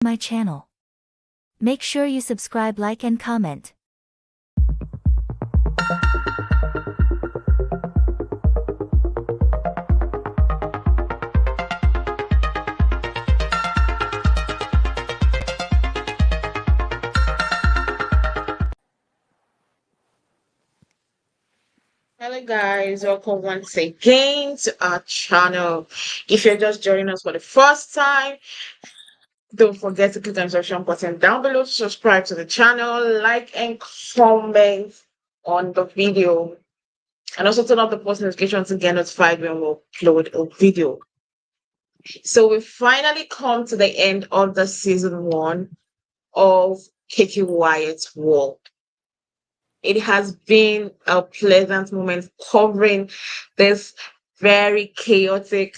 my channel. Make sure you subscribe, like and comment. Hello guys, welcome once again to our channel. If you're just joining us for the first time, don't forget to click the instruction button down below to subscribe to the channel, like and comment on the video, and also turn on the post notification to get notified when we upload a video. So we finally come to the end of the season 1 of KEKE WYATT'S world. It has been a pleasant moment covering this very chaotic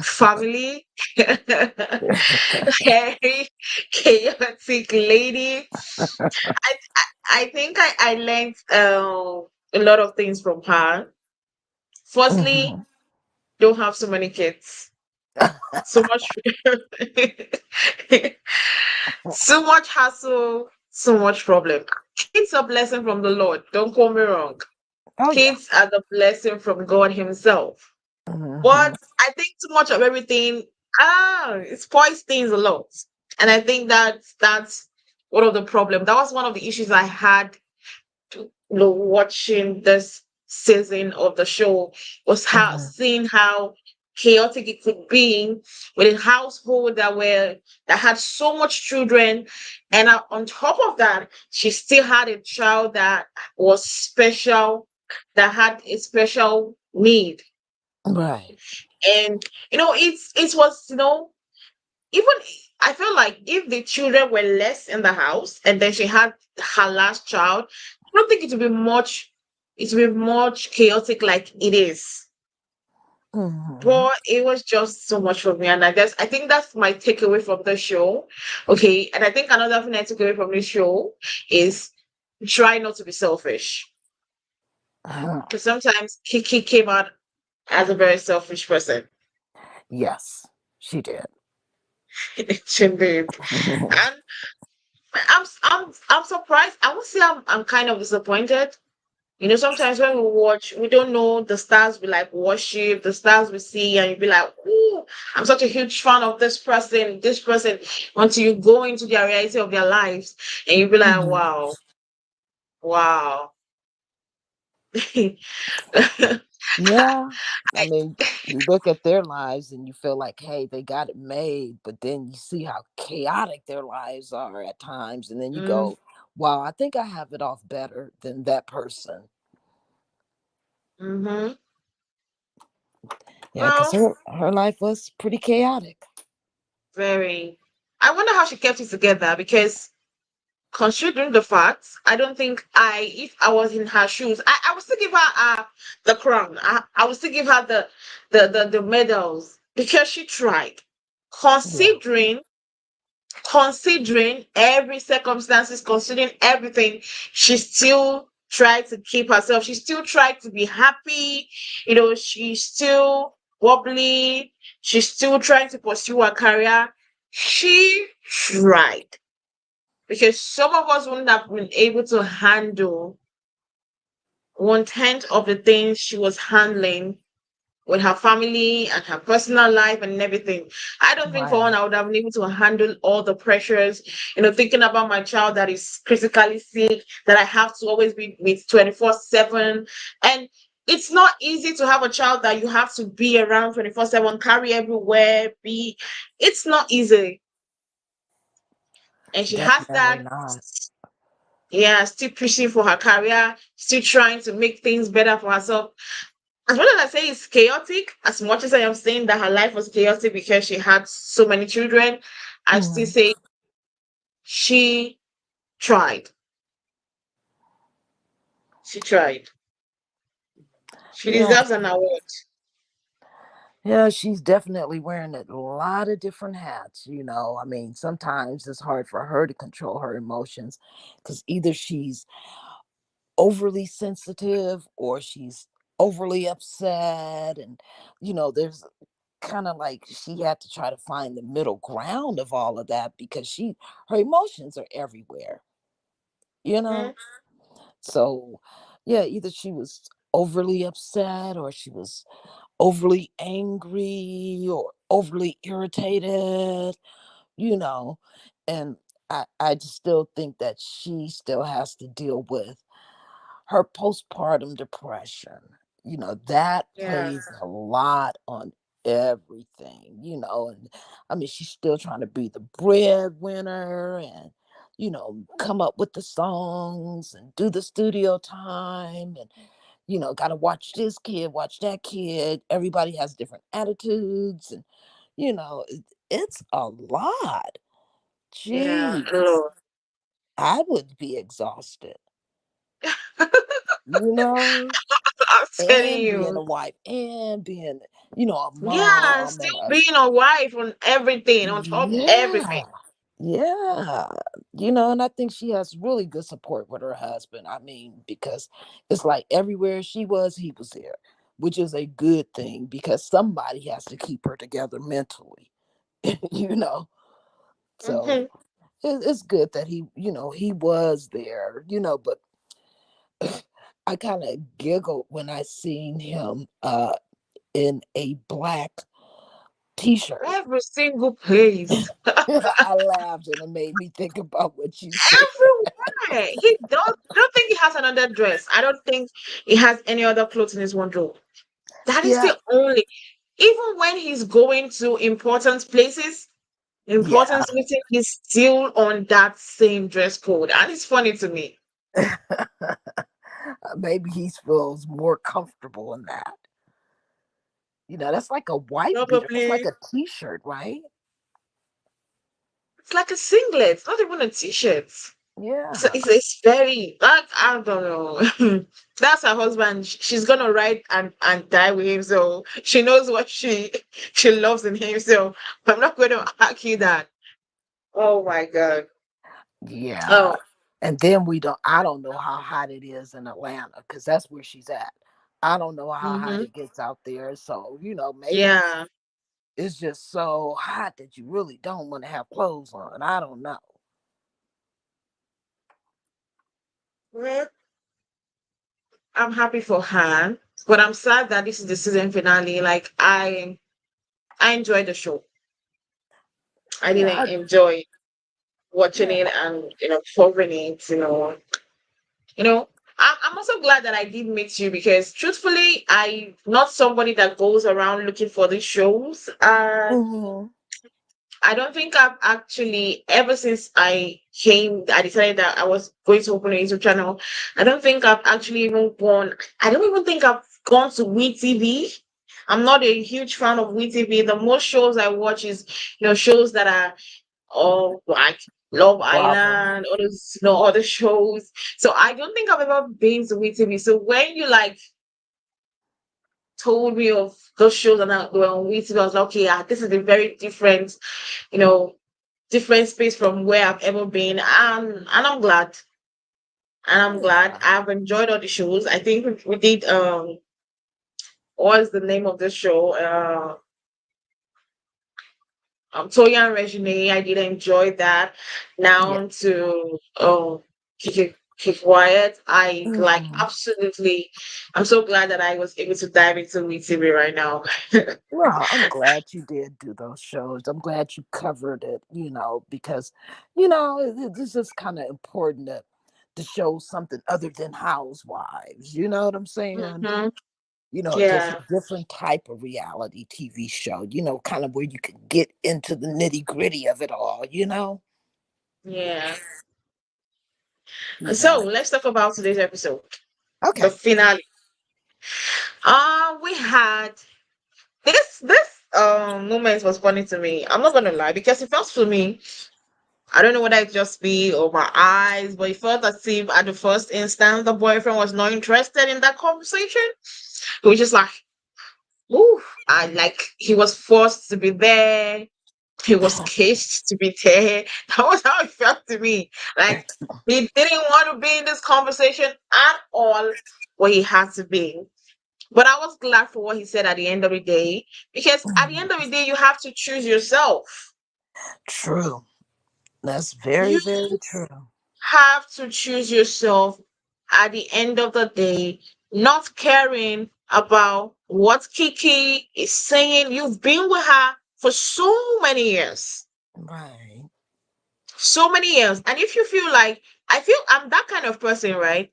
family. Very chaotic lady. I think I learned a lot of things from her. Firstly, Mhm. don't have so many kids. So much so much hassle, so much problem. Kids are blessing from the Lord. Don't call me wrong. Oh yeah. Kids are the blessing from God Himself. Hmm. But I think too much of everything, it spoils things a lot. And I think that's one of the problems. That was one of the issues I had watching this season of the show, was how Hmm. seeing how chaotic it could be with a household that had so much children, and on top of that she still had a child that was special, that had a special need. Right. And it was, even I feel like if the children were less in the house and then she had her last child, I don't think it would be much chaotic like it is. Hmm. But it was just so much for me. And I think that's my takeaway from the show. Okay. And I think another thing I took away from this show is try not to be selfish. Because sometimes Kiki came out as a very selfish person. Yes, she did. She did. And I'm surprised. I would say I'm kind of disappointed. Sometimes when we watch, we don't know the stars we like worship, the stars we see, and you be like, "Ooh, I'm such a huge fan of this person," until you go into the reality of their lives, and you be like, Mhm. "Wow, wow." Yeah. I I, mean, you look at their lives and you feel like, hey, they got it made, but then you see how chaotic their lives are at times, and then you mm, go, wow, I think I have it off better than that person. mm-hmm. Yeah, because Well, her life was pretty chaotic. very. I wonder how she kept it together because, considering the facts, I don't think if I was in her shoes, I would still give her the crown. I would still give her the medals because she tried. Yeah. Considering considering every circumstances, considering everything, she still tried to keep herself. She still tried to be happy. She's still wobbly. She's still trying to pursue her career. She tried, because some of us wouldn't have been able to handle 1/10 of the things she was handling with her family and her personal life and everything. I don't think for one Right. I would have been able to handle all the pressures, thinking about my child that is critically sick, that I have to always be with 24/7. And it's not easy to have a child that you have to be around 24/7, carry everywhere, be. It's not easy. And she has Definitely that. not. Yeah, still pushing for her career, still trying to make things better for herself. As much as I say it's chaotic, as much as I am saying that her life was chaotic because she had so many children, I still Mhm. say she tried. She tried. She Yeah. deserves an award. Yeah, she's definitely wearing a lot of different hats. I mean, sometimes it's hard for her to control her emotions because either she's overly sensitive or she's overly upset. And, there's kind of like she had to try to find the middle ground of all of that because her emotions are everywhere, you Mhm. know? So, yeah, either she was overly upset or she was overly angry or overly irritated, you know. And I just still think that she still has to deal with her postpartum depression. That Yeah. plays a lot on everything, and I mean, she's still trying to be the breadwinner and, come up with the songs and do the studio time and, got to watch this kid, watch that kid. Everybody has different attitudes and, it's a lot. Yeah. Jeez, Lord. I would be exhausted, you know? I'm telling And being you. a wife and being, a Yeah, mom and still being a wife on everything, on top of yeah, everything. yeah, and I think she has really good support with her husband. I mean, because it's like everywhere she was, he was there, which is a good thing because somebody has to keep her together mentally, you know. So Hmm. it's good that he was there, but I kind of giggled when I seen him in a black t-shirt. Every single place. I laughed and it made me think about what you said. Everywhere. He don't I don't think he has another dress. I don't think he has any other clothes in his wardrobe. That is Yeah, the only, even when he's going to important places, yeah. important meeting, he's still on that same dress code. And it's funny to me. Maybe he feels more comfortable in that. That's like a wife beater. That's like Probably a t-shirt, right? it's like a singlet, it's not even a t-shirt. So Yeah. it's very like I don't know. That's her husband. She's gonna ride and die with him. So she knows what she loves in him. So I'm not going to argue that. Oh my god. Yeah. Oh. And then I don't know how hot it is in Atlanta because that's where she's at. I don't know how hot Hmm. it gets out there. So, maybe Yeah. it's just so hot that you really don't want to have clothes on. I don't know. Well, I'm happy for her, but I'm sad that this is the season finale. Like I enjoyed the show. I Yeah, didn't enjoy watching yeah, it and covering it. You know, I'm also glad that I did meet you because truthfully, I'm not somebody that goes around looking for these shows. hmm, I don't think I've actually, ever since I decided that I was going to open a YouTube channel, I don't think I've actually even gone, I don't even think I've gone to WeTV. I'm not a huge fan of WeTV. The most shows I watch is, shows that are like Love Bravo. Island, all those, other shows. So I don't think I've ever been to WeTV. So when you like told me of those shows and that were on WeTV, I was like, okay, this is a very different, you know, different space from where I've ever been. And I'm glad. And I'm glad. Yeah. I've enjoyed all the shows. I think we did what's the name of the show? Toya and Regine, I did enjoy that. Yeah. Now to Keep Quiet. I like Hmm. absolutely. I'm so glad that I was able to dive into WeTV right now. Well, I'm glad you did do those shows. I'm glad you covered it, because, this is kind of important to show something other than housewives. You know what I'm saying? Hmm. Just a Yeah, different type of reality TV show, kind of where you can get into the nitty gritty of it all. yeah. And so Yeah. let's talk about today's episode, the Okay. finale. We had this moment was funny to me. I'm not gonna lie because it felt to me. I don't know whether it just be or my eyes, but it felt as if at the first instance the boyfriend was not interested in that conversation. He was just like, "Ooh," and like he was forced to be there. He was caged to be there. That was how it felt to me. Like he didn't want to be in this conversation at all, but he had to be. But I was glad for what he said at the end of the day, because at the Mhm. end of the day, you have to choose yourself. True. That's very, You very true. have to choose yourself at the end of the day, not caring about what Kiki is saying. You've been with her for so many years. Right. So many years. And if you feel like, I feel I'm that kind of person, right?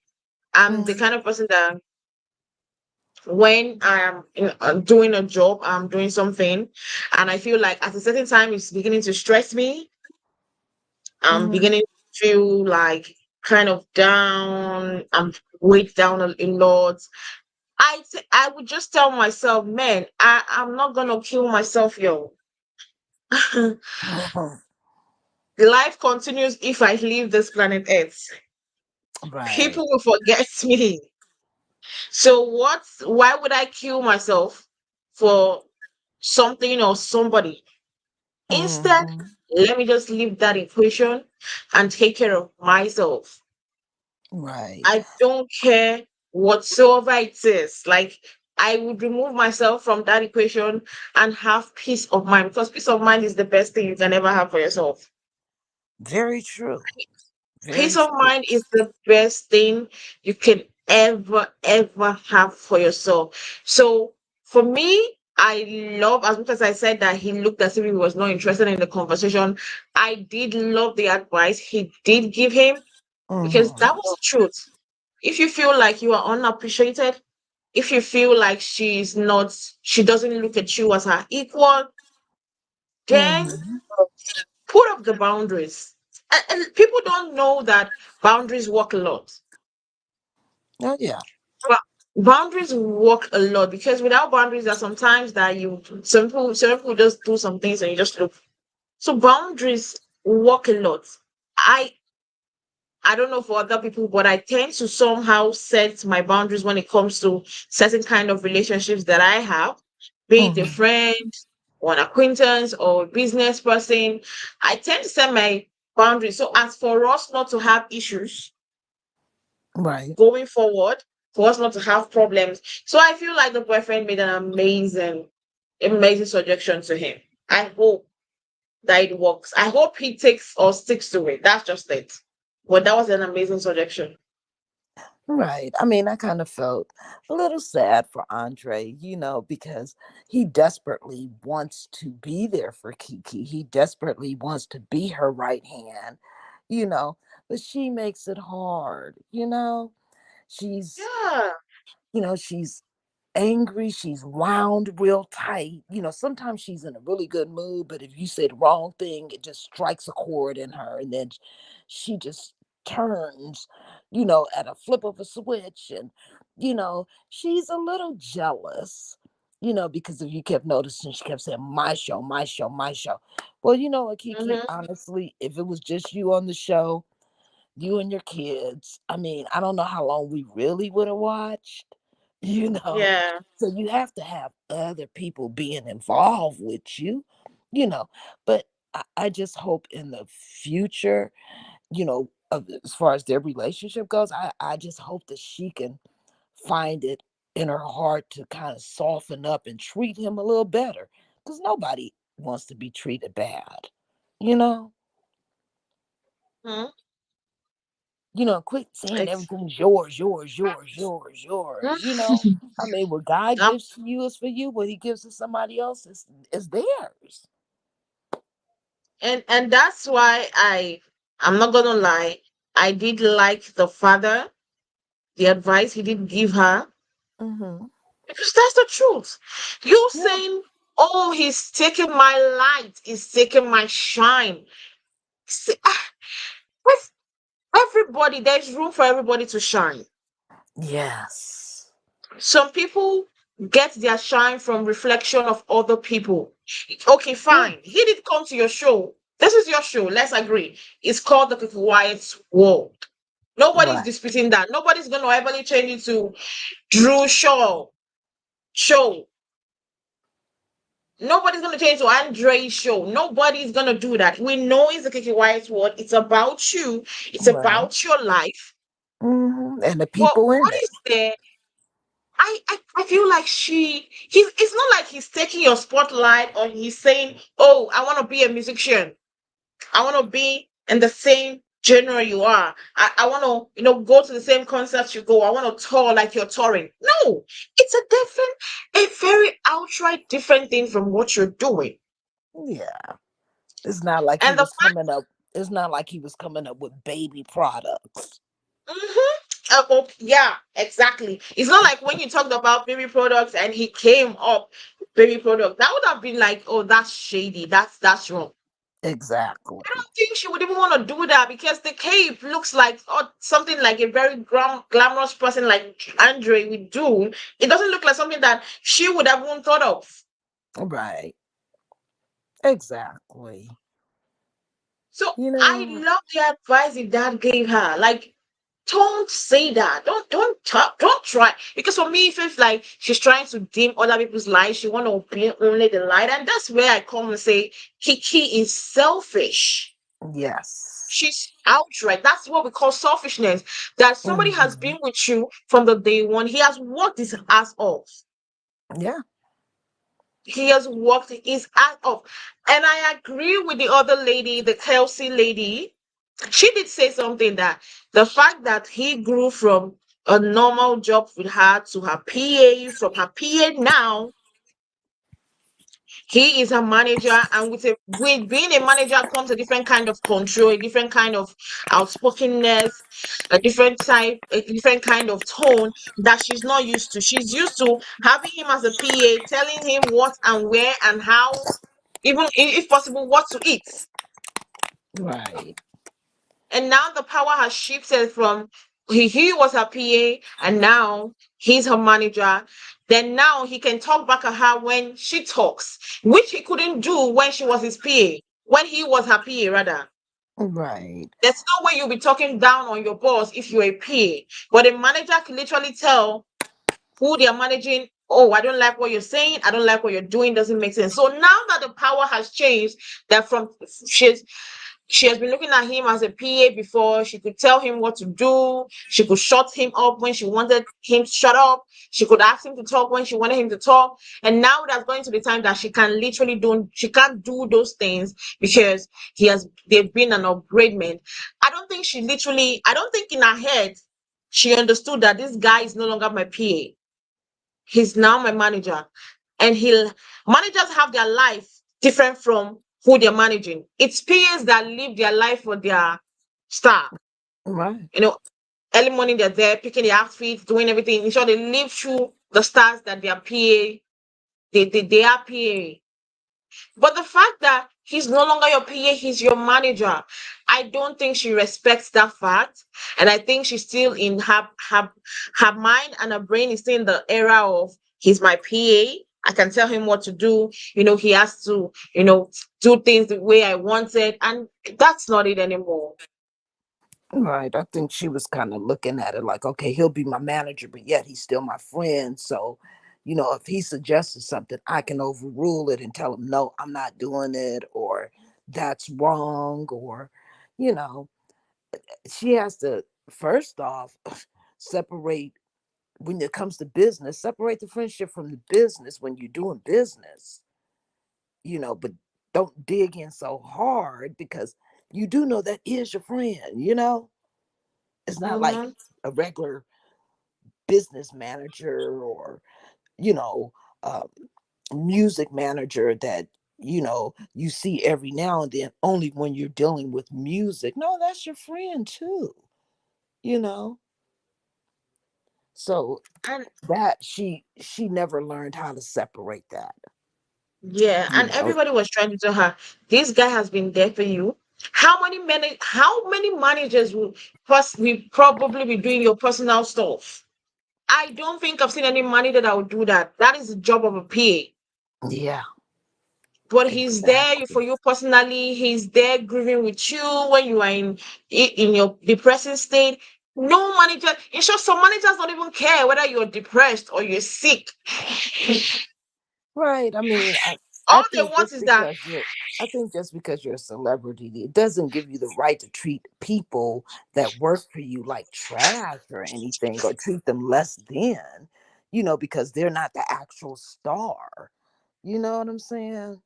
I'm the Mhm. kind of person that when doing a job, I'm doing something, and I feel like at a certain time it's beginning to stress me. I'm Mhm. beginning to feel like kind of down. I'm weighed down a lot. I would just tell myself, man, I'm not gonna kill myself, yo. Mhm. Life continues if I leave this planet Earth. Right. People will forget me. So what? Why would I kill myself for something or somebody? Instead, Mhm. let me just leave that equation and take care of myself. Right. I don't care whatsoever it is. Like, I would remove myself from that equation and have peace of mind, because peace of mind is the best thing you can ever have for yourself. Very true. Very Peace of true. mind is the best thing you can ever have for yourself. So for me, I love, as much as I said that he looked as if he was not interested in the conversation, I did love the advice he did give him, because that Mhm. was the truth. If you feel like you are unappreciated, if you feel like she doesn't look at you as her equal, then Mhm. put up the boundaries. And people don't know that boundaries work a lot. Oh yeah. But boundaries work a lot, because without boundaries, there are sometimes that some people just do some things and you just look. So boundaries work a lot. I I don't know for other people, but I tend to somehow set my boundaries when it comes to certain kind of relationships that I have, be it a Mhm. friend or an acquaintance or a business person. I tend to set my boundaries so as for us not to have issues Right. going forward, for us not to have problems. So I feel like the boyfriend made an amazing suggestion to him. I hope that it works. I hope he takes or sticks to it. That's just it. But that was an amazing suggestion. Right. I mean, I kind of felt a little sad for Andre, because he desperately wants to be there for Kiki. He desperately wants to be her right hand, you know, but she makes it hard. She's, Yeah. she's angry, she's wound real tight. Sometimes she's in a really good mood, but if you say the wrong thing, it just strikes a chord in her. And then she just turns, at a flip of a switch. And, she's a little jealous, because if you kept noticing, she kept saying, my show, my show, my show. Well, what, Kiki, Hmm. honestly, if it was just you on the show, you and your kids. I mean, I don't know how long we really would have watched, you know. Yeah. So you have to have other people being involved with you, you know. But I just hope in the future, as far as their relationship goes, I just hope that she can find it in her heart to kind of soften up and treat him a little better. Because nobody wants to be treated bad, you know? Hmm. Quit saying It's everything's yours, yours, yours, yours, yours. I mean, what God um, gives to you is for you. What He gives to somebody else is theirs. and that's why I'm not gonna lie. I did like the father, the advice he did give her, Mm-hmm. because that's the truth. You Yeah. saying, "Oh, he's taking my light, he's taking my shine." See, with everybody, there's room for everybody to shine. Yes. Some people get their shine from reflection of other people. Okay, Yeah. fine. He did come to your show. This is your show. Let's agree. It's called the KEKE WYATT'S World. Nobody's Right. disputing that. Nobody's going to ever change it to Drew show. Nobody's going to change to Andre's show. Nobody's going to do that. We know it's the KEKE WYATT'S World. It's about you. It's Right. about your life. And the But people in what it. is there? I feel like he's it's not like he's taking your spotlight or he's saying, oh, I want to be a musician. I want to be in the same genre you are. I want to, go to the same concerts you go. I want to tour like you're touring. No, it's a very outright different thing from what you're doing. Yeah. It's not like he And the was coming up. It's not like he was coming up with baby products. yeah, exactly. It's not like when you talked about baby products and he came up with baby product. That would have been like, oh, that's shady. That's wrong. I Exactly. don't think she would even want to do that because the cape looks like something like a very glamorous person like Andre would do. It doesn't look like something that she would have even thought of. Right. Exactly. So You I know, love the advice his dad gave her. Like, don't say that. Don't talk. Don't try. Because for me, it feels like she's trying to dim other people's light. She want to be only the light, and that's where I come and say Kiki is selfish. yes. She's outright. That's what we call selfishness. That somebody has Hmm. been with you from the day one. He has worked his ass off. Yeah. He has worked his ass off. And I agree with the other lady, the Kelsey lady. She did say something that the fact that he grew from a normal job with her to her PA, from her PA now, he is a manager, and with being a manager comes a different kind of control, a different kind of outspokenness, a different kind of tone that she's not used to. She's used to having him as a PA, telling him what and where and how, even if possible, what to eat. Right. And now the power has shifted from he was her PA and now he's her manager. Then now he can talk back at her when she talks, which he couldn't do when she was his PA, when he was her PA rather. Right. There's no way you'll be talking down on your boss if you're a PA. But a manager can literally tell who they're managing. Oh, I don't like what you're saying. I don't like what you're doing. Doesn't make sense. So now that the power has changed, that from she's she has been looking at him as a PA before. She could tell him what to do. She could shut him up when she wanted him to shut up. She could ask him to talk when she wanted him to talk. And now that's going to the time that she can't do those things because they've been an upgradement. I don't think in her head she understood that this guy is no longer my PA. He's now my manager. And managers have their life different from who they're managing. It's PAs that live their life for their star. Right. You know, early morning they're there picking the outfits, doing everything. In short, they live through the stars that their PA, they are PA. But the fact that he's no longer your PA, he's your manager, I don't think she respects that fact. And I think she's still in her mind and her brain is still in the era of he's my PA. I can tell him what to do. He has to, do things the way I want it. And that's not it anymore. Right. I think she was kind of looking at it like, okay, he'll be my manager, but yet he's still my friend. So, if he suggested something, I can overrule it and tell him, no, I'm not doing it, or that's wrong, or, you know, she has to, first off, separate when it comes to business, separate the friendship from the business when you're doing business, but don't dig in so hard because you do know that is your friend. It's not like Mm-hmm. a regular business manager or, you know, uh, music manager that, you see every now and then only when you're dealing with music. No, that's your friend too, you know? So And that she never learned how to separate that, yeah, you and know. everybody was trying to tell her, this guy has been there for you. How many managers will probably be doing your personal stuff? I don't think I've seen any manager that would do that. That is the job of a PA. Yeah, But he's there exactly. for you personally. He's there grieving with you when you are in your depressing state. No manager, in short, some managers don't even care whether you're depressed or you're sick. Right. I mean, I All they think want just is that. because you're I think just because you're a celebrity, it doesn't give you the right to treat people that work for you like trash or anything, or treat them less than. because they're not the actual star. You know what I'm saying?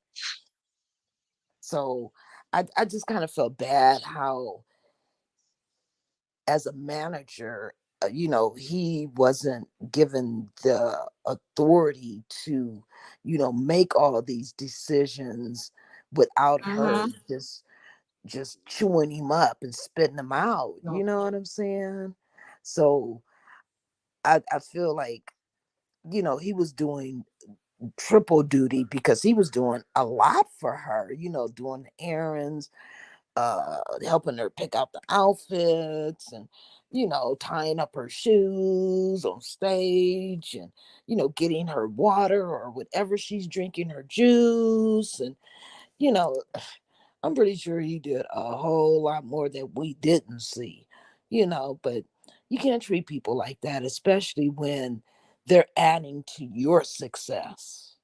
So I just kind of felt bad how, as a manager, he wasn't given the authority to, make all of these decisions without her Mm-hmm. just chewing him up and spitting him out. You know what I'm saying? So I feel like, he was doing triple duty because he was doing a lot for her, doing errands, helping her pick out the outfits, and tying up her shoes on stage, and getting her water or whatever she's drinking, her juice. And you know I'm pretty sure he did a whole lot more that we didn't see, but you can't treat people like that, especially when they're adding to your success.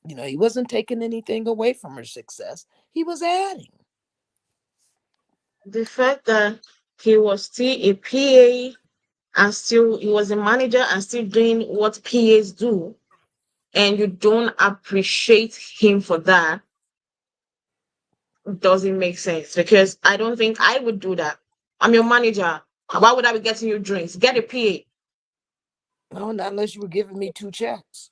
He wasn't taking anything away from her success, he was adding. The fact that he was still a PA and still he was a manager and still doing what PAs do, and you don't appreciate him for that, doesn't make sense, because I don't think I would do that. I'm your manager. Why would I be getting you drinks? Get a PA. No, not unless you were giving me two checks.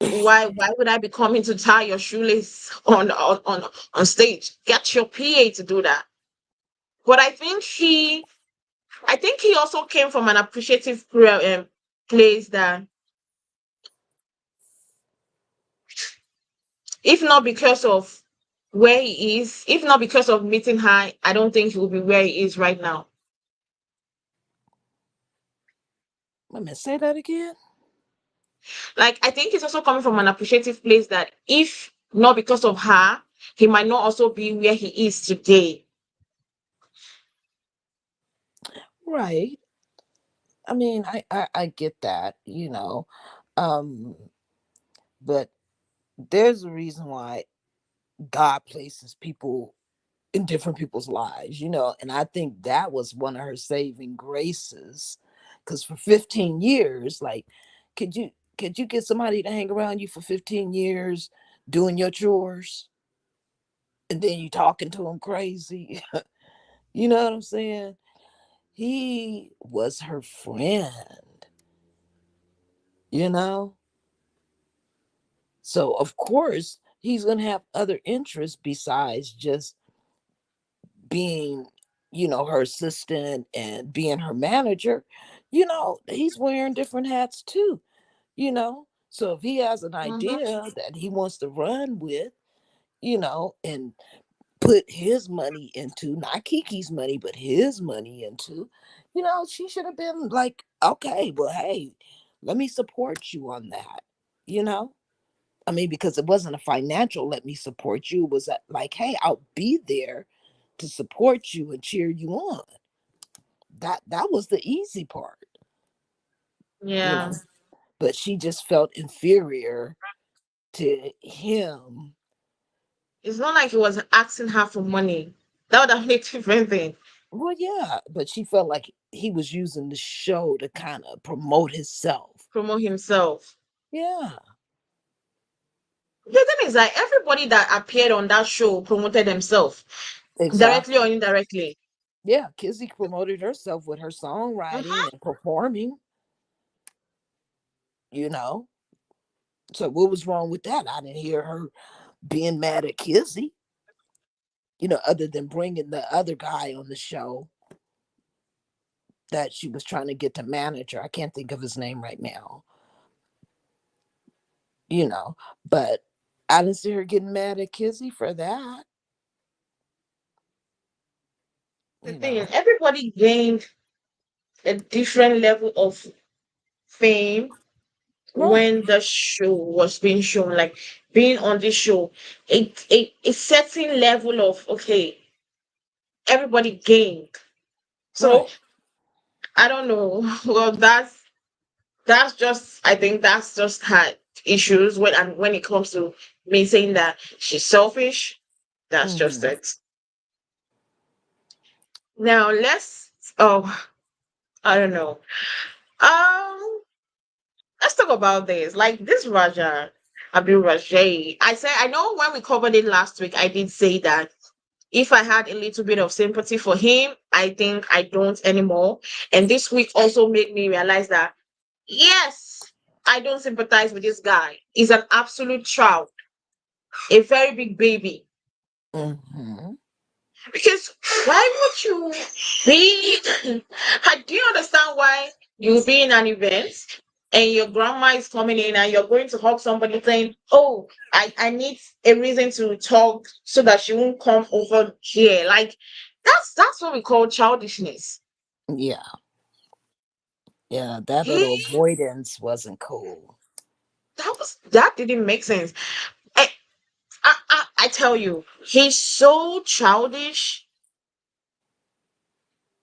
Why would I be coming to tie your shoelace on stage? Get your PA to do that. But I think he also came from an appreciative place that, if not because of where he is, if not because of meeting her, I don't think he will be where he is right now. Wait a minute, say that again. Like, I think he's also coming from an appreciative place that, if not because of her, he might not also be where he is today. Right. I mean, I get that, um, but there's a reason why God places people in different people's lives, and I think that was one of her saving graces. Because for 15 years, like, could you could you get somebody to hang around you for 15 years doing your chores, and then you talking to them crazy? You know what I'm saying? He was her friend, you know? So of course he's gonna have other interests besides just being, her assistant and being her manager. He's wearing different hats too, So if he has an Mm-hmm. idea that he wants to run with, and put his money into, not Kiki's money, but his money into, she should have been like, okay, well, hey, let me support you on that, you know? I mean, because it wasn't a financial let me support you, it was like, hey, I'll be there to support you and cheer you on. That was the easy part, you know. Yeah. But she just felt inferior to him. It's not like he was asking her for money. That would have made a different thing. Well, yeah, but she felt like he was using the show to kind of promote himself. Promote himself. Yeah, The thing is that everybody that appeared on that show promoted themselves, directly or exactly. indirectly. Yeah, Kizzy promoted herself with her songwriting Mm-hmm. and performing, you know. So what was wrong with that? I didn't hear her being mad at Kizzy, other than bringing the other guy on the show that she was trying to get to manage her. I can't think of his name right now, you know. But I didn't see her getting mad at Kizzy for that, The you thing know. is, everybody gained a different level of fame Right. when the show was being shown. Like, being on this show, a certain level of, okay, everybody gained. So Right. I don't know. Well, that's just, I think that's just her issues when it comes to me saying that she's selfish. That's just Hmm. it. Now let's, oh, I don't know. Um, let's talk about this. Like this Raja, Abil Rajay. I know when we covered it last week, I did say that if I had a little bit of sympathy for him, I think I don't anymore. And this week also made me realize that yes, I don't sympathize with this guy. He's an absolute child, a very big baby. Mm-hmm. Because why would you be? Do you understand why you be in an event and your grandma is coming in and you're going to hug somebody saying, "Oh, I need a reason to talk so that she won't come over here." Like that's what we call childishness. Yeah, yeah, that He little avoidance wasn't cool. that didn't make sense. I, I tell you, he's so childish,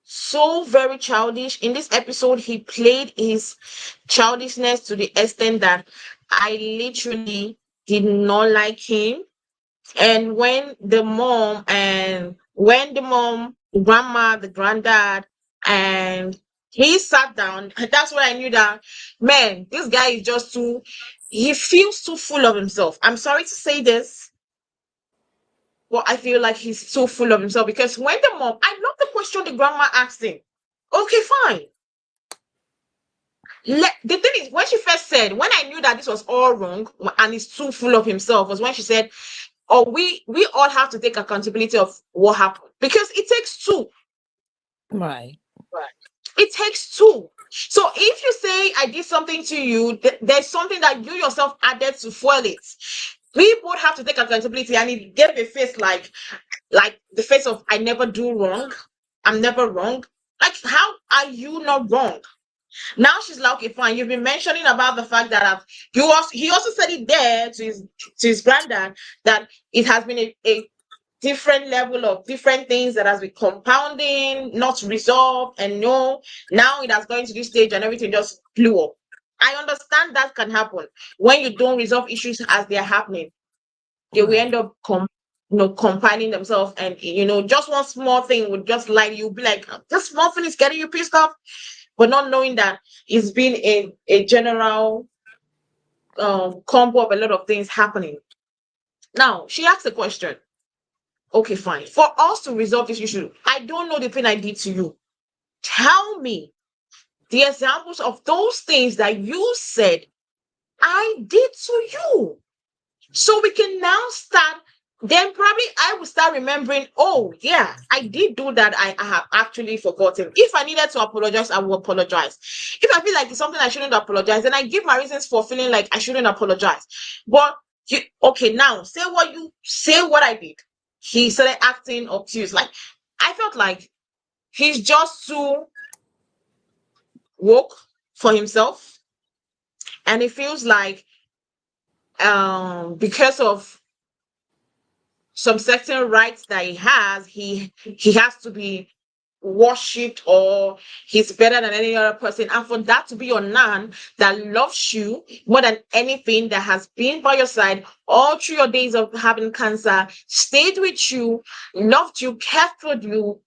so very childish. In this episode, he played his childishness to the extent that I literally did not like him. And when the mom, the grandma, the granddad, and he sat down, that's when I knew that man, this guy is just too. He feels too full of himself. I'm sorry to say this, but I feel like he's so full of himself because when the mom, I love the question the grandma asked him. Okay, fine. The thing is, when she first said, when I knew that this was all wrong and he's too full of himself, was when she said, "Oh, we all have to take accountability of what happened because it takes two. Right. Right. It takes two. So if you say I did something to you, there's something that you yourself added to fuel it. We both have to take accountability." And he gave a face like the face of I never do wrong. I'm never wrong. Like, how are you not wrong? Now she's like, okay, fine. You've been mentioning about the fact that he also said it there to his granddad that it has been a different level of different things that has been compounding, not resolved, and no, now it has gone to this stage and everything just blew up. I understand that can happen when you don't resolve issues as they're happening. They will Right. end up compiling themselves, and just one small thing would just like you be like, this small thing is getting you pissed off, but not knowing that it's been a general combo of a lot of things happening. Now, she asked a question. Okay, fine. For us to resolve this issue, I don't know the thing I did to you. Tell me the examples of those things that you said I did to you. So we can now start. Then probably I will start remembering, oh, yeah, I did do that. I have actually forgotten. If I needed to apologize, I will apologize. If I feel like it's something I shouldn't apologize, then I give my reasons for feeling like I shouldn't apologize. But okay, now say what I did. He started acting obtuse. Like, I felt like he's just too woke for himself. And it feels like because of some certain rights that he has to be worshipped, or he's better than any other person. And for that to be your nan that loves you more than anything, that has been by your side all through your days of having cancer, stayed with you, loved you, cared for you,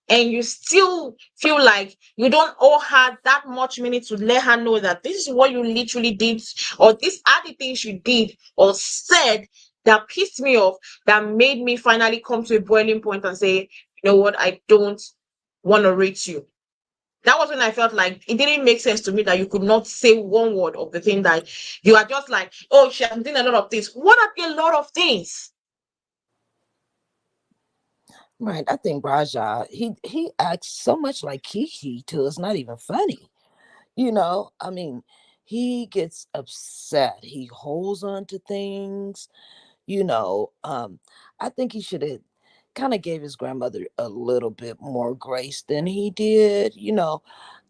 and you still feel like you don't owe her that much money to let her know that this is what you literally did, or these are the things you did or said that pissed me off, that made me finally come to a boiling point and say, you know what, I don't want to rate you. That was when I felt like it didn't make sense to me that you could not say one word of the thing, that you are just like, oh, she has done a lot of things. What are a lot of things? Right. I think Raja, he acts so much like Kiki too. It's not even funny. I mean, he gets upset. He holds on to things. you know um I think he should have kind of gave his grandmother a little bit more grace than he did.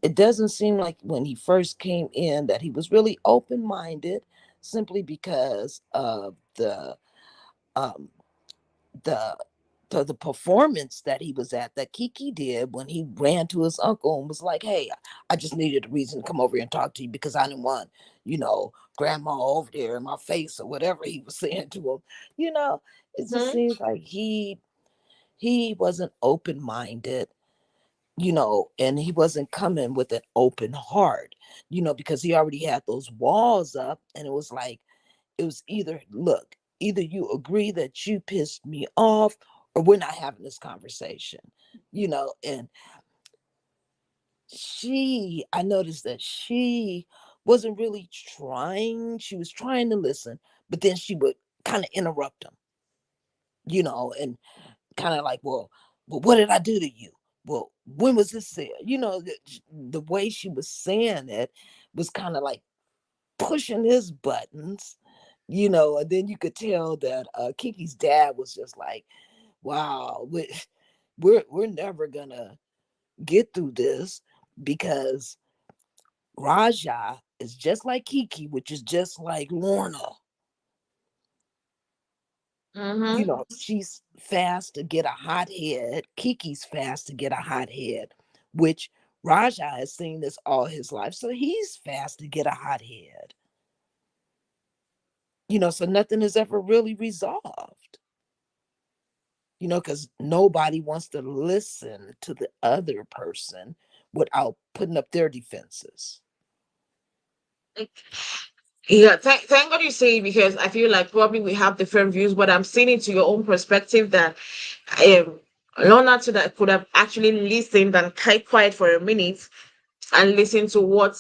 It doesn't seem like when he first came in that he was really open-minded, simply because of um the the performance that he was at, that Kiki did, when he ran to his uncle and was like, "Hey, I just needed a reason to come over here and talk to you because I didn't want, grandma over there in my face," or whatever he was saying to him. You know, it just Mhm. seems like he wasn't open minded, and he wasn't coming with an open heart, because he already had those walls up, and it was like, it was either, look, either you agree that you pissed me off, or we're not having this conversation, and I noticed that she wasn't really trying. She was trying to listen, but then she would kind of interrupt him, and kind of like, well, what did I do to you? Well, when was this said? The way she was saying it was kind of like pushing his buttons, and then you could tell that Kiki's dad was just like, wow, we're never gonna get through this, because Rahjah is just like Keke, which is just like Lorna. Mm-hmm. She's fast to get a hot head. Kiki's fast to get a hot head, which Rahjah has seen this all his life. So he's fast to get a hot head. So nothing is ever really resolved, because nobody wants to listen to the other person without putting up their defenses. Yeah, thank God you say it, because I feel like probably we have different views, but I'm seeing it to your own perspective that um Lorna to that could have actually listened and kept quiet for a minute and listened to what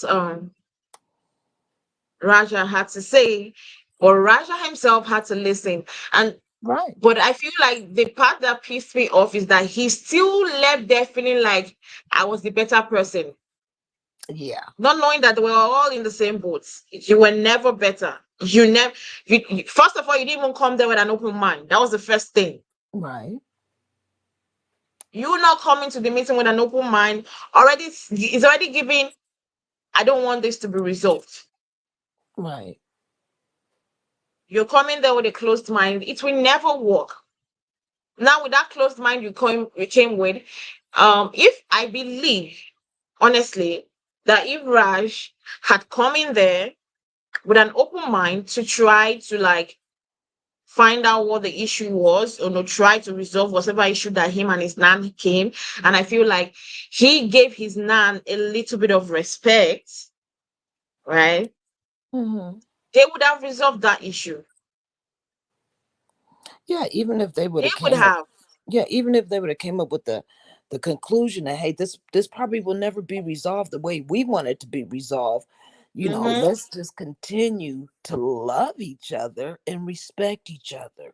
Rahjah had to say, or Rahjah himself had to listen. And Right. but I feel like the part that pissed me off is that he still left there feeling like I was the better person, Yeah. not knowing that we were all in the same boat. You were never better. First of all, you didn't even come there with an open mind. That was the first thing. Right. You not coming to the meeting with an open mind already is already giving. I don't want this to be resolved. Right. You're coming there with a closed mind. It will never work. Now, with that closed mind you came with, if I believe honestly that if Raj had come in there with an open mind to try to like find out what the issue was, or no, try to resolve whatever issue that him and his nan came, and I feel like he gave his nan a little bit of respect, right? Mm-hmm. They would have resolved that issue. Yeah, even if they would They have would came up, have. yeah, even if they would have came up with the conclusion that, hey, this probably will never be resolved the way we want it to be resolved. Mm-hmm. Let's just continue to love each other and respect each other.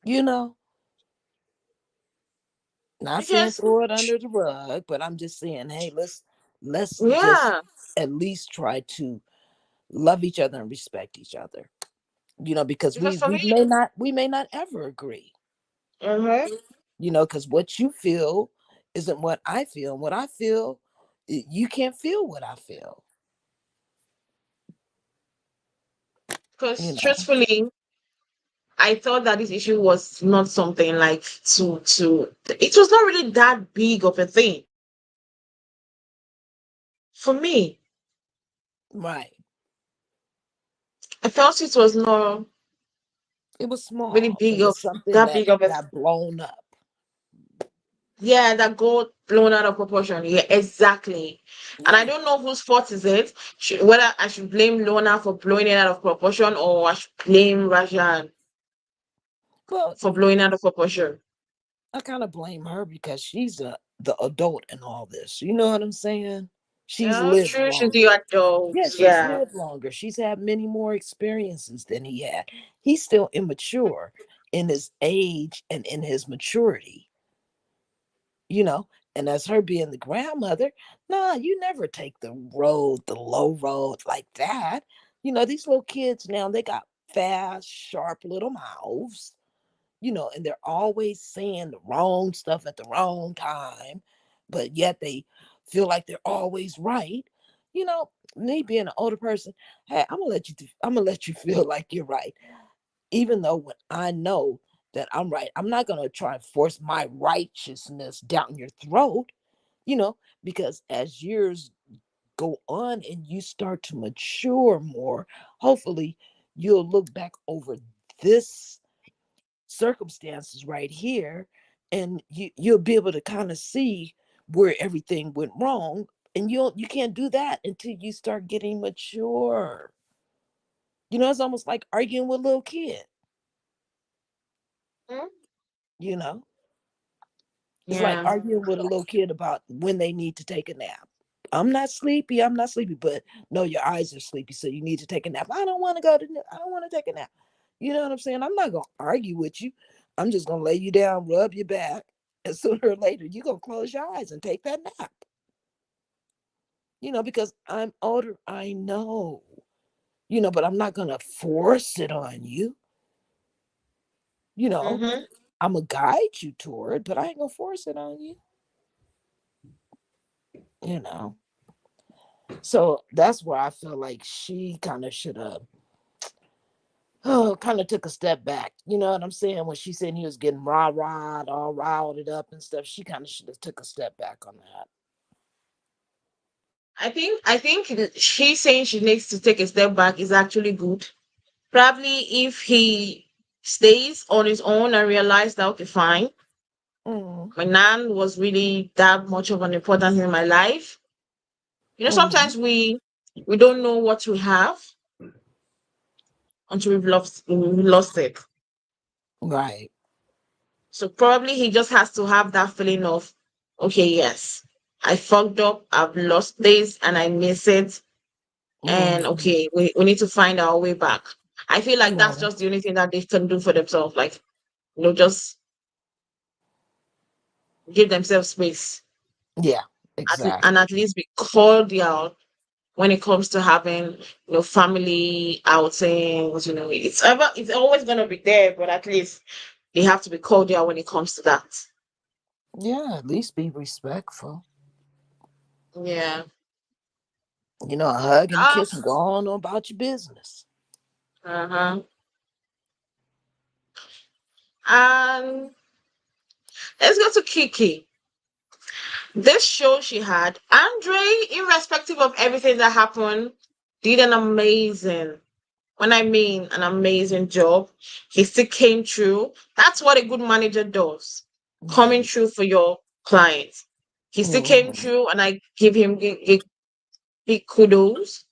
You know, not saying Because throw it under the rug, but I'm just saying, hey, let's just yeah, at least try to love each other and respect each other. Because because we for me, we may not ever agree. mm-hmm. Because what you feel isn't what I feel. And what I feel, you can't feel what I feel. You Because know, truthfully, I thought that this issue was not something like to it was not really that big of a thing for me. right? I felt it was not It was really small. It big of was something that that big of a got blown up. yeah, that got blown out of proportion. Yeah, exactly. And I Yeah. don't know whose fault is it. Whether I should blame Lona for blowing it out of proportion, or I should blame Rajan Well, for blowing out of proportion. I kind of blame her because she's the adult in all this. You know what I'm saying? She's Yeah, lived true. She's the longer. adult. Yeah, she's Yeah. lived longer. She's had many more experiences than he had. He's still immature in his age and in his maturity. you know. And as her being the grandmother, nah, you never take the low road like that. These little kids now, they got fast, sharp little mouths, and they're always saying the wrong stuff at the wrong time, but yet they feel like they're always right. Me being an older person, hey, I'm gonna let you feel like you're right, even though when I know that I'm right, I'm not going to try and force my righteousness down your throat, you know, because as years go on and you start to mature more, hopefully you'll look back over this circumstances right here and you'll be able to kind of see where everything went wrong. And you can't do that until you start getting mature. It's almost like arguing with a little kid. Hmm? you know it's like Yeah. arguing with a little kid about when they need to take a nap. I'm not sleepy, but no, your eyes are sleepy, so you need to take a nap. I don't want to take a nap. You know what I'm saying? I'm not gonna argue with you. I'm just gonna lay you down, rub your back, and sooner or later you're gonna close your eyes and take that nap. Because I'm older, I know. But I'm not gonna force it on you. you know Mm-hmm. I'm gonna guide you toward, but I ain't gonna force it on you. you know so that's where I feel like she kind of should have kind of took a step back. You know what I'm saying? When she said he was getting rah all riled it up and stuff, she kind of should have took a step back on that. I think she saying she needs to take a step back is actually good. Probably if he stays on his own and realize that, okay, fine, Mm-hmm. my nan was really that much of an importance in my life. Mm-hmm. Sometimes we don't know what we have until we've lost it. Right. So probably he just has to have that feeling of, okay, yes, I fucked up, I've lost this, and I miss it, and Mm-hmm. okay, we need to find our way back. I feel like that's Right. just the only thing that they can do for themselves. Like, just give themselves space, Yeah. and Exactly. at least be cordial when it comes to having family outings. It's always gonna be there, but at least they have to be cordial when it comes to that. Yeah. At least be respectful. Yeah. A hug and a Um. kiss and go on about your business. Uh-huh. And let's go to Kiki. This show she had, Andre, irrespective of everything that happened, did an amazing, when I mean an amazing job. He still came through. That's what a good manager does. Coming Right. through for your clients. He still came Mm-hmm. through, and I give him big kudos.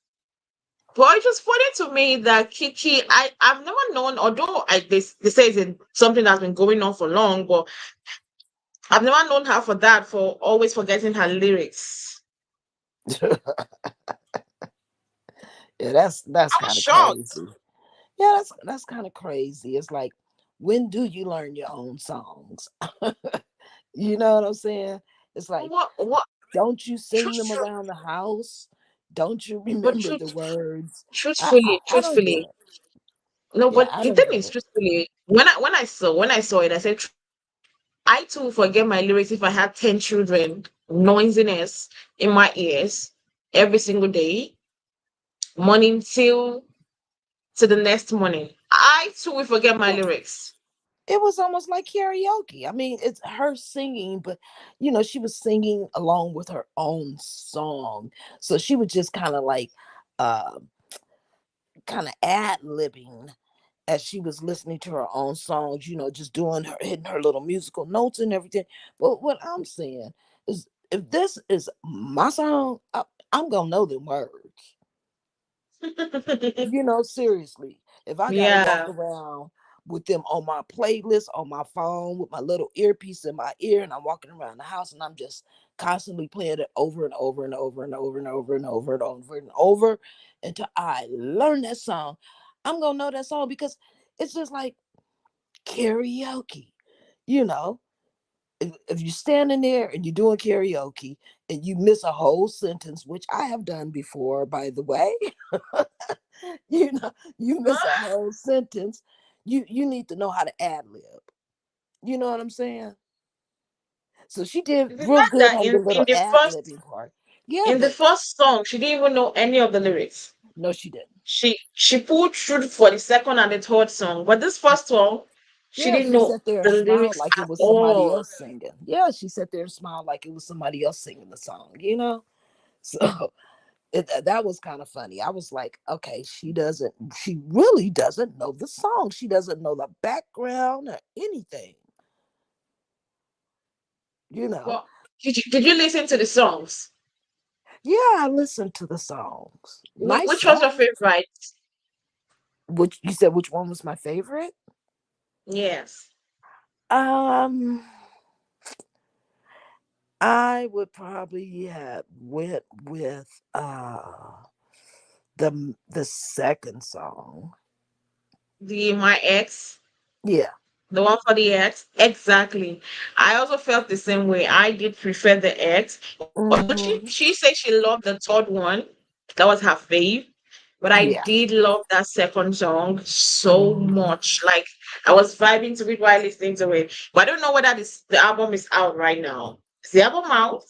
But it was funny to me that Kiki, I've never known, although they say it's something that's been going on for long, but I've never known her for that, for always forgetting her lyrics. Yeah, that's I was kind of shocked. crazy. Yeah, that's kind of crazy. It's like, when do you learn your own songs? You know what I'm saying? It's like, What? don't you sing them Truth, around the house? Don't you but remember the words? I I, truthfully, I don't get truthfully, it. no. Yeah, But I the don't thing get is, it. truthfully, when I saw it, I said, I too would forget my lyrics if I had 10 children, noisiness in my ears every single day, morning till to the next morning. I too will forget my Yeah, lyrics. it was almost like karaoke. I mean, it's her singing, but she was singing along with her own song, so she was just uh, kind of ad libbing as she was listening to her own songs, just doing her hitting her little musical notes and everything. But what I'm saying is, if this is my song, I'm gonna know the words. Seriously. If I gotta walk Yeah. around with them on my playlist on my phone with my little earpiece in my ear, and I'm walking around the house and I'm just constantly playing it over and over and over and over and over and over and over and over until I learn that song, I'm gonna know that song, because it's just like karaoke. You know, if you're standing there and you're doing karaoke and you miss a whole sentence, which I have done before, by the way, you miss a whole sentence. You need to know how to ad lib. You know what I'm saying? So she did The real fact good that on the in little the ad first libbing part. Yeah, in the but first song, she didn't even know any of the lyrics. no, she didn't. She pulled through for the second and the third song, but this first song, she Yeah, didn't she know sat there the and smiled lyrics like it at was somebody all. else singing. Yeah, she sat there and smiled like it was somebody else singing the song. So that was kind of funny. I was like, okay, she really doesn't know the song. She doesn't know the background or anything. you know. Well, did you listen to the songs? Yeah, I listened to the songs. Nice Which was your songs. favorite? Which you said which one was my favorite? Yes. Um, I would probably have went with the second song. The My Ex. Yeah. The one for the X? Exactly. I also felt the same way. I did prefer the X. Although she Hmm. said she loved the third one. That was her fave. But I Yeah. did love that second song so Hmm. much. Like I was vibing to it while listening to it. But I don't know whether the album is out right now. Is the album out?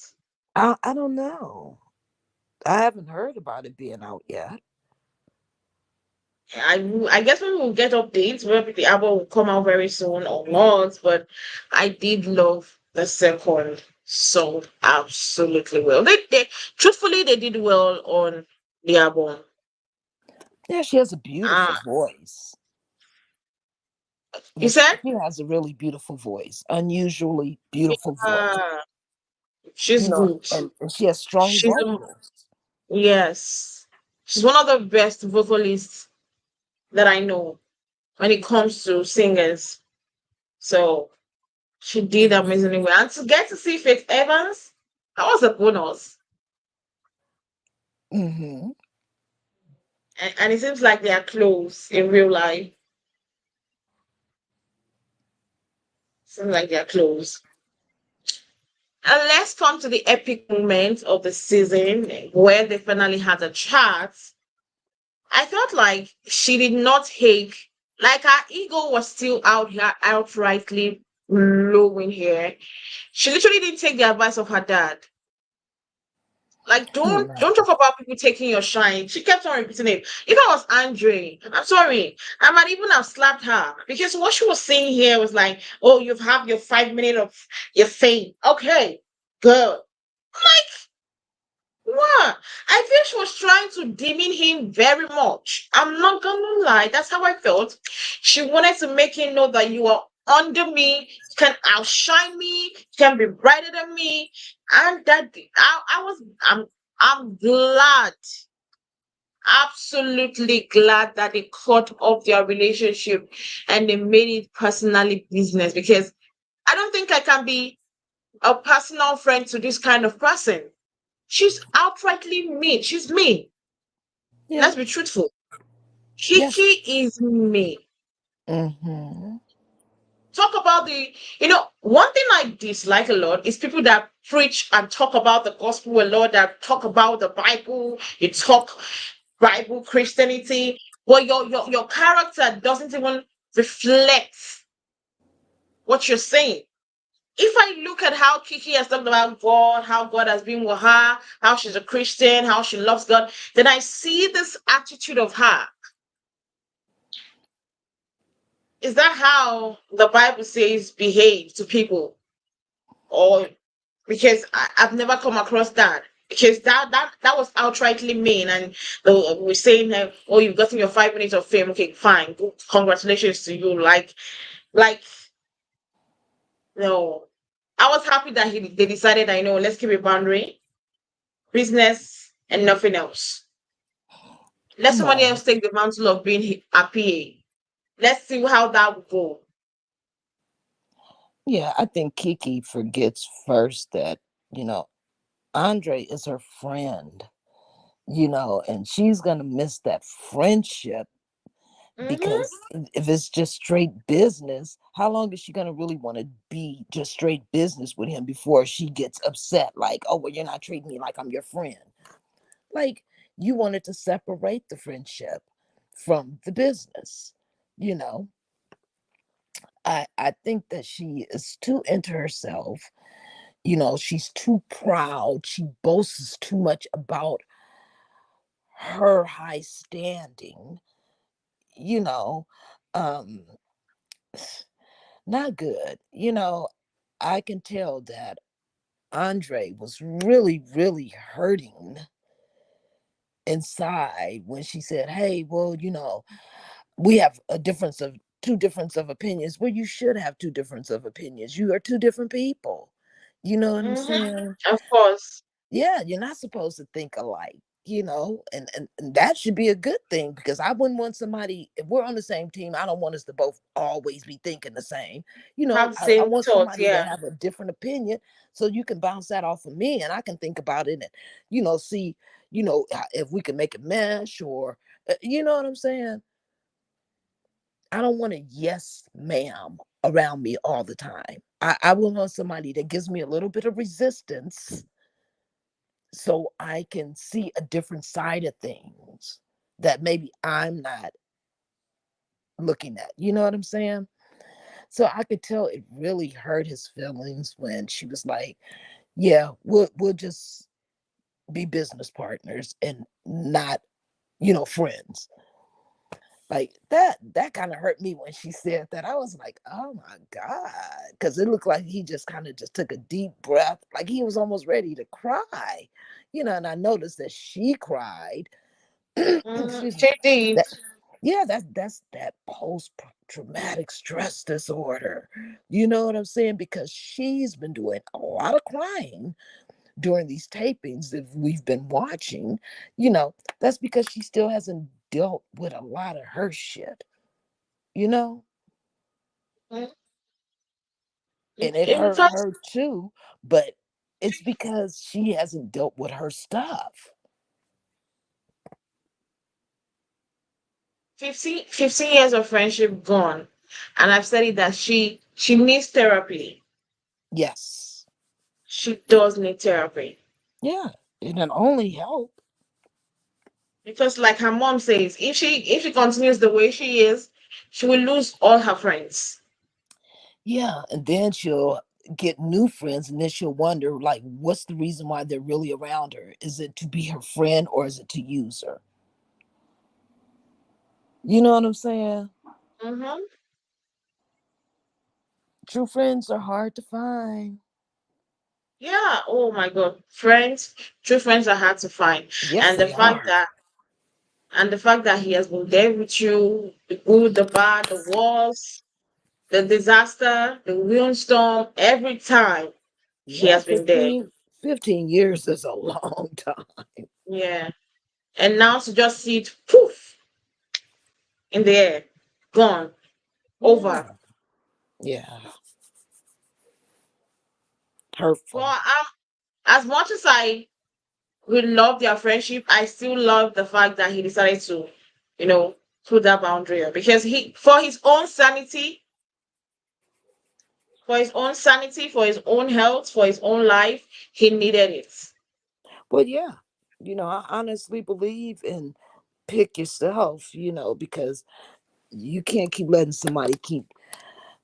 I don't know. I haven't heard about it being out yet. I guess we will get updates. Maybe the album will come out very soon or not. But I did love the second song absolutely well. They truthfully they did well on the album. Yeah, she has a Ah, beautiful voice. you Yeah, said? she has a really beautiful voice, unusually beautiful voice. Yeah, she's You know, good. and she has strong She's vocals. yes, she's one of the best vocalists that I know when it comes to singers. So she did amazingly well. And to get to see Faith Evans, that was a bonus. Hmm. And it seems like they are close in real life. Seems like they are close. And let's come to the epic moment of the season where they finally had a chat. I felt like she did not hate, like her ego was still out here, outrightly low in here. She literally didn't take the advice of her dad. Like, don't No. talk about people taking your shine. She kept on repeating it. If I was Andre, I'm sorry, I might even have slapped her because what she was saying here was like, "Oh, you've have your 5 minutes of your fame. Okay, good. What? I feel she was trying to demean him very much. I'm not gonna lie, that's how I felt. She wanted to make him know that you are under me, you can outshine me, you can be brighter than me. And that I'm glad, absolutely glad that they cut off their relationship and they made it personally business because I don't think I can be a personal friend to this kind of person. She's outrightly mean. She's mean. Yeah. Let's be truthful. Yes. Kiki is mean. Hmm. Talk about one thing I dislike a lot is people that preach and talk about the gospel a lot, that talk about the Bible, you talk Bible Christianity, but your character doesn't even reflect what you're saying. If I look at how Kiki has talked about God, how God has been with her, how she's a Christian, how she loves God, then I see this attitude of her. Is that how the Bible says behave to people? Or because I've never come across that. Because that was outrightly mean, and we're saying, "Oh, you've gotten your 5 minutes of fame. Okay, fine. Good. Congratulations to you." Like, no. I was happy that they decided. I know. Let's keep a boundary, business, and nothing else. Let somebody No. else take the mantle of being a PA. Let's see how that will go. Yeah, I think Kiki forgets first that, you know, Andre is her friend, and she's going to miss that friendship Mm-hmm. because if it's just straight business, how long is she going to really want to be just straight business with him before she gets upset? Like, oh, well, you're not treating me like I'm your friend. Like, you wanted to separate the friendship from the business, you know. I think that she is too into herself. She's too proud. She boasts too much about her high standing, you know. Um, Not good. I can tell that Andre was really, really hurting inside when she said, "Hey, well, we have a difference of two difference of opinions." Well, you should have two difference of opinions. You are two different people. You know what I'm Mm-hmm. saying? Of course. Yeah, you're not supposed to think alike, and that should be a good thing because I wouldn't want somebody, if we're on the same team, I don't want us to both always be thinking the same. Have the I same want thoughts, somebody to yeah. have a different opinion so you can bounce that off of me and I can think about it and, see, if we can make a mesh or, you know what I'm saying? I don't want a yes, ma'am around me all the time. I will want somebody that gives me a little bit of resistance so I can see a different side of things that maybe I'm not looking at. You know what I'm saying? So I could tell it really hurt his feelings when she was like, "Yeah, we'll just be business partners and not, friends." Like that kind of hurt me when she said that. I was like, "Oh my god," because it looked like he just kind of just took a deep breath, like he was almost ready to cry. And I noticed that she cried. Mm, Excuse me. she did. That Yeah, that's that post traumatic stress disorder. You know what I'm saying? Because she's been doing a lot of crying during these tapings that we've been watching. That's because she still hasn't dealt with a lot of her shit, you know? Mm. And it In the hurt first her too, but it's because she hasn't dealt with her stuff. 15 years of friendship gone. And I've said it that she needs therapy. Yes. She does need therapy. Yeah. It can only help. Because like her mom says, if she continues the way she is, she will lose all her friends. Yeah, and then she'll get new friends, and then she'll wonder, like, what's the reason why they're really around her? Is it to be her friend or is it to use her? You know what I'm saying? Mm-hmm. True friends are hard to find. Yeah. Oh my God. Friends, true friends are hard to find. Yes, And the they fact are. that and the fact that he has been there with you, the good, the bad, the wars, the disaster, the windstorm, every time he Yeah, has been there. 15 years is a long time. Yeah. And now to just see it poof in the air, gone, Yeah. over. Yeah. Well, Hurtful. as much as I would love their friendship, I still love the fact that he decided to, you know, put that boundary up because for his own sanity, for his own health, for his own life, he needed it. But yeah, I honestly believe in pick yourself, because you can't keep letting somebody keep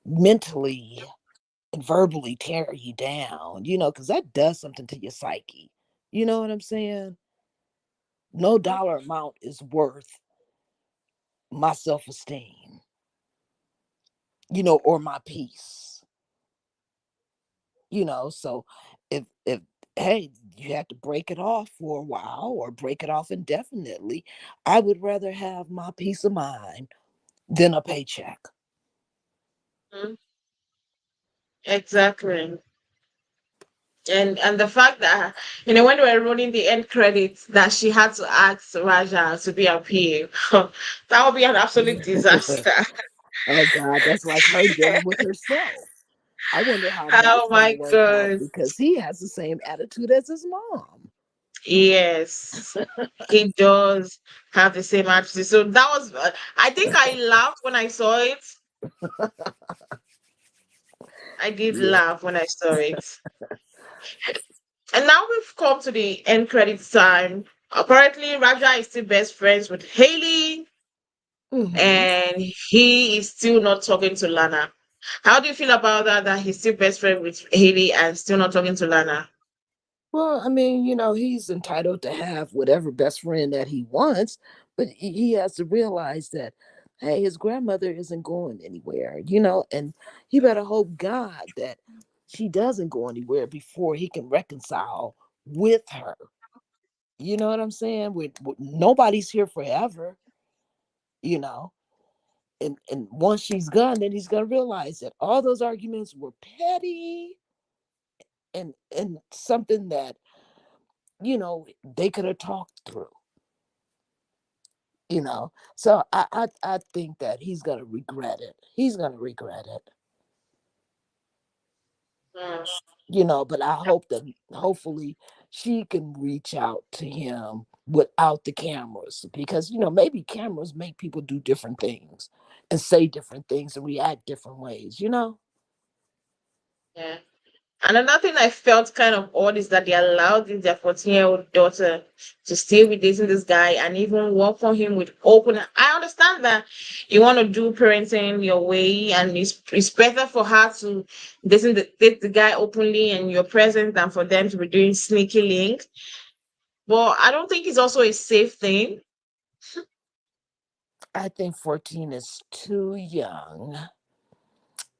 mentally and verbally tear you down, because that does something to your psyche. You know what I'm saying? No dollar amount is worth my self esteem, or my peace, So if, hey, you have to break it off for a while or break it off indefinitely, I would rather have my peace of mind than a paycheck. Mhm. Exactly. And the fact that when we were running the end credits that she had to ask Raja to be a PA, that would be an absolute disaster. Oh God, that's like her dealing with herself. I wonder how that's Oh gonna my work out god. because he has the same attitude as his mom. Yes. He does have the same attitude. So that was I think I laughed when I saw it. I did Yeah. laugh when I saw it. And now we've come to the end credits time. Apparently Raja is still best friends with Haley Hmm. and he is still not talking to Lana. How do you feel about that he's still best friend with Haley and still not talking to Lana? Well, I mean, he's entitled to have whatever best friend that he wants, but he has to realize that, hey, his grandmother isn't going anywhere, and he better hope God that she doesn't go anywhere before he can reconcile with her. You know what I'm saying? Nobody's here forever, you know. And once she's gone, then he's gonna realize that all those arguments were petty and something that, they could have talked through, so I think that he's gonna regret it. He's gonna regret it. Mm, But I hope that hopefully she can reach out to him without the cameras, because maybe cameras make people do different things and say different things and react different ways. yeah. And another thing I felt kind of odd is that they allowed their 14-year-old daughter to still be dating this guy and even work for him with open. I understand that you want to do parenting your way, and it's better for her to date the guy openly and you're present than for them to be doing sneaky link. But I don't think it's also a safe thing. I think 14 is too young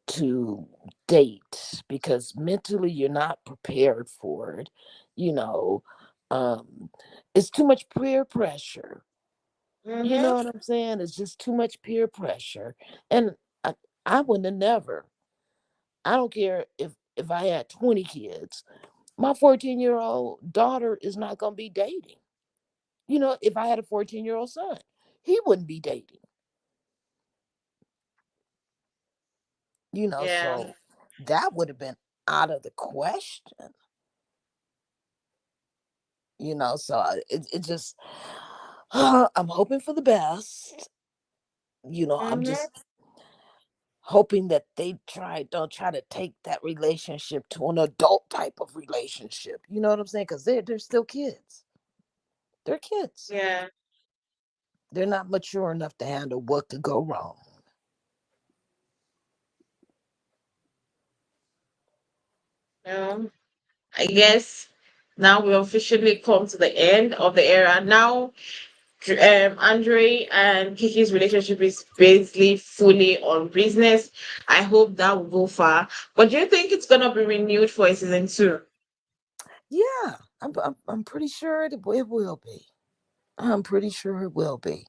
to date, because mentally you're not prepared for it. You know, um, it's too much peer pressure. You Mm-hmm. know what I'm saying? It's just too much peer pressure. And I wouldn't have never. I don't care if I had 20 kids. My 14-year-old daughter is not going to be dating. If I had a 14-year-old son, he wouldn't be dating. Yeah. So that would have been out of the question. So it just I'm hoping for the best. I'm Mm-hmm. just hoping that they don't try to take that relationship to an adult type of relationship. You know what I'm saying? Because they're still kids. They're kids. Yeah. They're not mature enough to handle what could go wrong. Um, I guess now we officially come to the end of the era. Now, Andre and Kiki's relationship is basically fully on business. I hope that will go far. But do you think it's gonna be renewed for a season two? Yeah, I'm pretty sure it will be. I'm pretty sure it will be.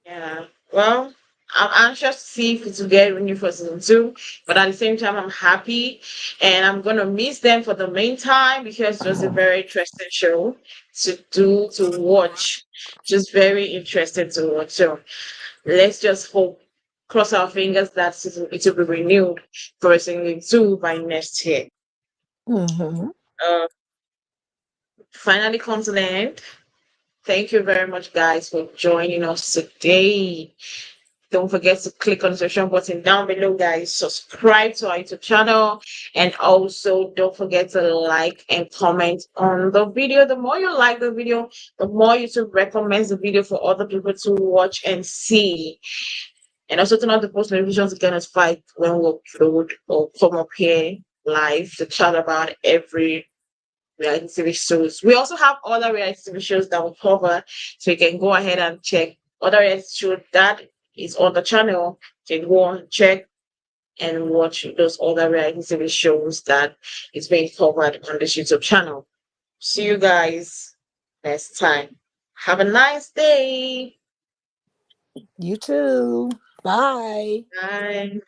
Yeah. Well, I'm anxious to see if it will get renewed for season two, but at the same time, I'm happy and I'm gonna miss them for the meantime because it was a very interesting show to watch. Just very interesting to watch. So let's just hope, cross our fingers that it will be renewed for season two by next year. Hmm. Uh, Finally come to the end. Thank you very much, guys, for joining us today. Don't forget to click on the subscription button down below, guys. Subscribe to our YouTube channel. And also, don't forget to like and comment on the video. The more you like the video, the more YouTube recommends the video for other people to watch and see. And also, turn on the post notifications to get notified when we upload or come up here live to chat about every reality TV shows. We also have other reality TV shows that we cover, so you can go ahead and check other reality shows that is on the channel. You can go on, check, and watch those other reality TV shows that is being covered on this YouTube channel. See you guys next time. Have a nice day. You too. Bye. Bye.